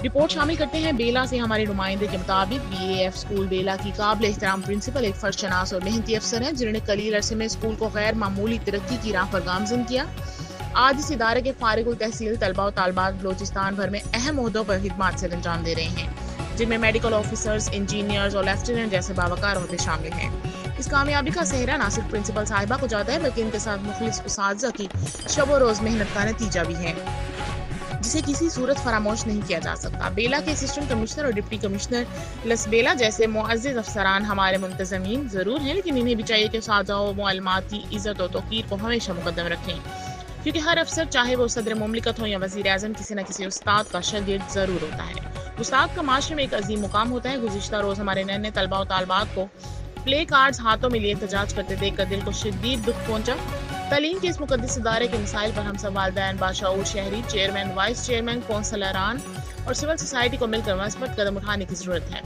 Report شامل کرتے ہیں بیلا سے ہمارے نمائندے کے مطابق BAF اسکول بیلا کی قابل احترام پرنسپل ایک فرد شناس اور محنتی افسر ہیں جنہوں نے قلیل عرصے میں اسکول کو غیر معمولی ترقی کی راہ پر گامزن کیا۔ آج اس ادارے کے فارغ التحصیل طلباء و طالبات بلوچستان بھر میں اہم عہدوں پر خدمات سے انجام دے رہے ہیں، جن میں میڈیکل آفیسرز، انجینئرز اور لیفٹیننٹ جیسے باوقار عہدے شامل ہیں۔ اس کامیابی کا سہرا نہ صرف پرنسپل صاحبہ کو جاتا ہے بلکہ ان کے ساتھ مخلص اساتذہ کی شب و روز محنت کا نتیجہ بھی ہے، جسے کسی صورت فراموش نہیں کیا جا سکتا۔ بیلا کے اسسٹنٹ کمشنر اور ڈپٹی کمشنر لس بیلا جیسے معزز افسران ہمارے منتظمین ضرور ہیں، لیکن انہیں بھی چاہیے کہ اساتذہ و معلمات کی عزت و توقیر کو ہمیشہ مقدم رکھیں، کیونکہ ہر افسر چاہے وہ صدر مملکت ہو یا وزیر اعظم کسی نہ کسی استاد کا شاگرد ضرور ہوتا ہے۔ استاد کا معاشرے میں ایک عظیم مقام ہوتا ہے۔ گزشتہ روز ہمارے نئے طلباء و طالبات کو پلے کارڈز ہاتھوں میں لیے احتجاج کرتے دیکھ کر دل کو شدید دکھ پہنچا۔ تعلیم کے اس مقدس ادارے کے مسائل پر ہم سب والدین، باشعور شہری، چیئرمین، وائس چیئرمین، کونسلران اور سول سوسائٹی کو مل کر مثبت قدم اٹھانے کی ضرورت ہے۔